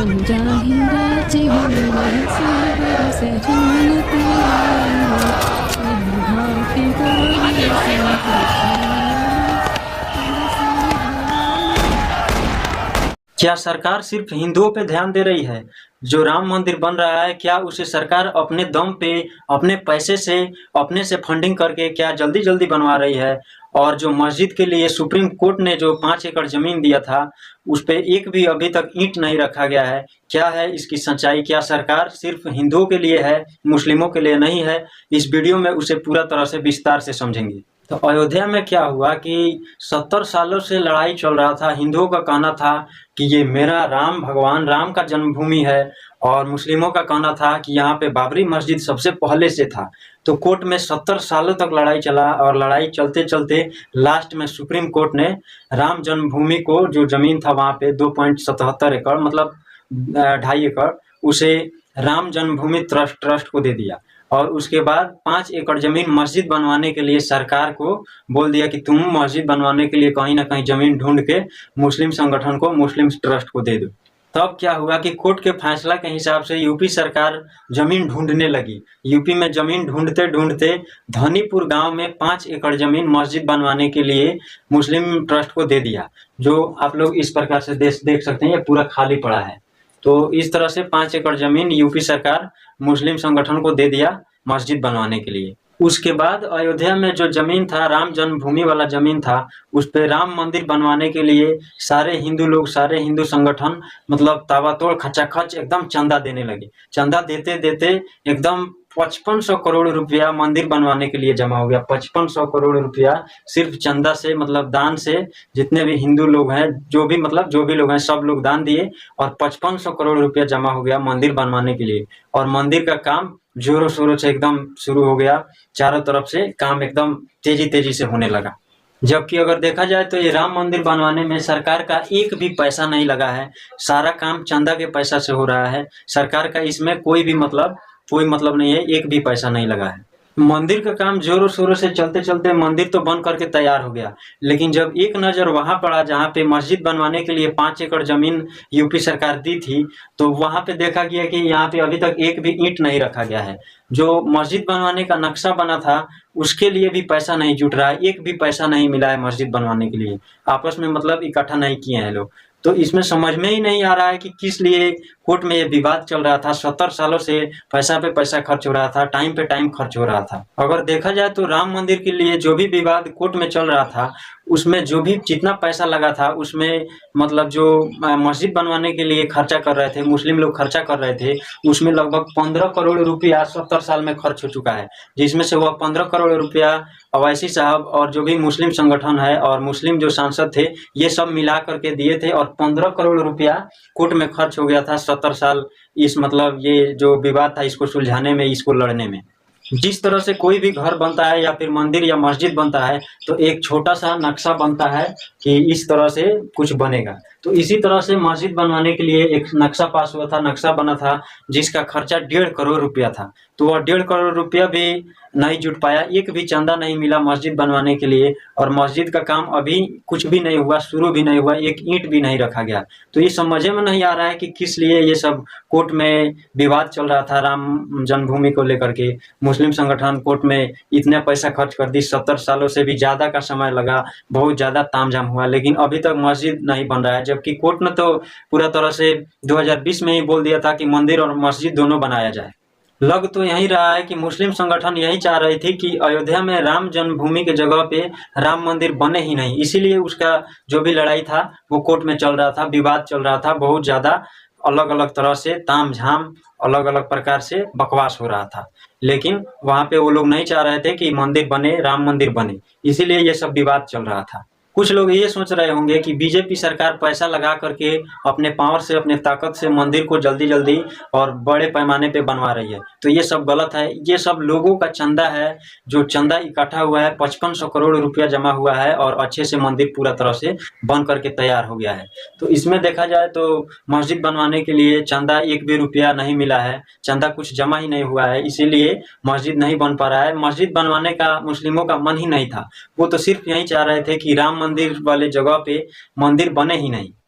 हम जाहि राज्य हमरे सागर से जानते हैं, यही भांति गाने से क्या सरकार सिर्फ हिंदुओं पे ध्यान दे रही है? जो राम मंदिर बन रहा है, क्या उसे सरकार अपने दम पे, अपने पैसे से, अपने से फंडिंग करके क्या जल्दी-जल्दी बनवा रही है? और जो मस्जिद के लिए सुप्रीम कोर्ट ने जो 5 एकड़ ज़मीन दिया था, उस पे एक भी अभी तक ईंट नहीं रखा गया है। क्या है इसकी सच्चाई? क्या सरकार सिर्फ हिंदुओं के लिए है, मुस्लिमों के लिए नहीं है? इस वीडियो में उसे पूरा तरह से विस्तार से समझेंगे। तो अयोध्या में क्या हुआ कि 70 सालों से लड़ाई चल रहा था। हिंदुओं का कहना था कि ये मेरा राम, भगवान राम का जन्मभूमि है, और मुस्लिमों का कहना था कि यहाँ पे बाबरी मस्जिद सबसे पहले से था। तो कोर्ट में 70 सालों तक लड़ाई चला, और लड़ाई चलते-चलते लास्ट में सुप्रीम कोर्ट ने राम जन्मभूमि को, जो ज़मीन था वहाँ पे 2.77 एकड़, मतलब 2.5 एकड़, उसे राम जन्मभूमि ट्रस्ट को दे दिया। और उसके बाद 5 एकड़ ज़मीन मस्जिद बनवाने के लिए सरकार को बोल दिया कि तुम मस्जिद बनवाने के लिए कहीं ना कहीं ज़मीन ढूंढ के मुस्लिम संगठन को, मुस्लिम ट्रस्ट को दे दो। तब क्या हुआ कि कोर्ट के फैसला के हिसाब से यूपी सरकार ज़मीन ढूंढने लगी। यूपी में ज़मीन ढूंढते धनीपुर गांव में 5 एकड़ ज़मीन मस्जिद बनवाने के लिए मुस्लिम ट्रस्ट को दे दिया। जो आप लोग इस प्रकार से देख सकते हैं, ये पूरा खाली पड़ा है। तो इस तरह से 5 एकड़ ज़मीन यूपी सरकार मुस्लिम संगठन को दे दिया मस्जिद बनवाने के लिए। उसके बाद अयोध्या में जो ज़मीन था, राम जन्मभूमि वाला ज़मीन था, उस पे राम मंदिर बनवाने के लिए सारे हिंदू लोग, सारे हिंदू संगठन मतलब ताबड़तोड़ खचाखच एकदम चंदा देने लगे। चंदा देते एकदम 5500 करोड़ रुपया मंदिर बनवाने के लिए जमा हो गया। 5500 करोड़ रुपया सिर्फ चंदा से, मतलब दान से। जितने भी हिंदू लोग हैं, जो भी लोग हैं, सब लोग दान दिए, और 5500 करोड़ रुपया जमा हो गया मंदिर बनवाने के लिए। और मंदिर का काम जोरों शोरों से एकदम शुरू हो गया। चारों तरफ से काम एकदम तेजी से होने लगा। जबकि अगर देखा जाए तो ये राम मंदिर बनवाने में सरकार का एक भी पैसा नहीं लगा है। सारा काम चंदा के पैसा से हो रहा है। सरकार का इसमें कोई मतलब नहीं है, एक भी पैसा नहीं लगा है। मंदिर का काम जोरों शोरों से चलते मंदिर तो बन करके तैयार हो गया, लेकिन जब एक नज़र वहाँ पड़ा जहाँ पे मस्जिद बनवाने के लिए 5 एकड़ ज़मीन यूपी सरकार दी थी, तो वहाँ पे देखा गया कि यहाँ पे अभी तक एक भी ईंट नहीं रखा गया है। जो मस्जिद बनवाने का नक्शा बना था, उसके लिए भी पैसा नहीं जुट रहा है। एक भी पैसा नहीं मिला है मस्जिद बनवाने के लिए। आपस में मतलब इकट्ठा नहीं किए हैं लोग। तो इसमें समझ में ही नहीं आ रहा है कि किस लिए कोर्ट में ये विवाद चल रहा था। 70 सालों से पैसा पे पैसा खर्च हो रहा था, टाइम पे टाइम खर्च हो रहा था। अगर देखा जाए तो राम मंदिर के लिए जो भी विवाद कोर्ट में चल रहा था, उसमें जो भी जितना पैसा लगा था, उसमें मतलब जो मस्जिद बनवाने के लिए खर्चा कर रहे थे, मुस्लिम लोग खर्चा कर रहे थे, उसमें लगभग 15 करोड़ रुपया 70 साल में खर्च हो चुका है। जिसमें से वह 15 करोड़ रुपया अवैसी साहब और जो भी मुस्लिम संगठन है और मुस्लिम जो सांसद थे, ये सब मिला करके दिए थे, और 15 करोड़ रुपया कोर्ट में खर्च हो गया था 70 साल। इस मतलब ये जो विवाद था, इसको सुलझाने में, इसको लड़ने में। जिस तरह से कोई भी घर बनता है या फिर मंदिर या मस्जिद बनता है, तो एक छोटा सा नक्शा बनता है कि इस तरह से कुछ बनेगा। तो इसी तरह से मस्जिद बनवाने के लिए एक नक्शा पास हुआ था, नक्शा बना था, जिसका खर्चा 1.5 करोड़ रुपया था। तो वह 1.5 करोड़ रुपया भी नहीं जुट पाया, एक भी चंदा नहीं मिला मस्जिद बनवाने के लिए। और मस्जिद का काम अभी कुछ भी नहीं हुआ, शुरू भी नहीं हुआ, एक ईंट भी नहीं रखा गया। तो ये समझ में नहीं आ रहा है कि किस लिए ये सब कोर्ट में विवाद चल रहा था राम जन्मभूमि को लेकर के। मुस्लिम संगठन कोर्ट में इतने पैसा खर्च कर दी, 70 सालों से भी ज़्यादा का समय लगा, बहुत ज़्यादा तामझाम हुआ, लेकिन अभी तक मस्जिद नहीं बन रहा है। जबकि कोर्ट ने तो पूरा तरह से 2020 में ही बोल दिया था कि मंदिर और मस्जिद दोनों बनाया जाए। लग तो यही रहा है कि मुस्लिम संगठन यही चाह रही थी कि अयोध्या में राम जन्मभूमि के जगह पे राम मंदिर बने ही नहीं। इसीलिए उसका जो भी लड़ाई था वो कोर्ट में चल रहा था, विवाद चल रहा था, बहुत ज़्यादा अलग अलग तरह से तामझाम, अलग अलग प्रकार से बकवास हो रहा था। लेकिन वहाँ पे वो लोग नहीं चाह रहे थे कि मंदिर बने, राम मंदिर बने, इसीलिए ये सब विवाद चल रहा था। कुछ लोग ये सोच रहे होंगे कि बीजेपी सरकार पैसा लगा करके अपने पावर से, अपने ताकत से मंदिर को जल्दी और बड़े पैमाने पे बनवा रही है। तो ये सब गलत है। ये सब लोगों का चंदा है, जो चंदा इकट्ठा हुआ है, 5500 करोड़ रुपया जमा हुआ है, और अच्छे से मंदिर पूरा तरह से बन करके तैयार हो गया है। तो इसमें देखा जाए तो मस्जिद बनवाने के लिए चंदा एक भी रुपया नहीं मिला है, चंदा कुछ जमा ही नहीं हुआ है, इसीलिए मस्जिद नहीं बन पा रहा है। मस्जिद बनवाने का मुस्लिमों का मन ही नहीं था। वो तो सिर्फ यही चाह रहे थे कि राम मंदिर वाले जगह पे मंदिर बने ही नहीं।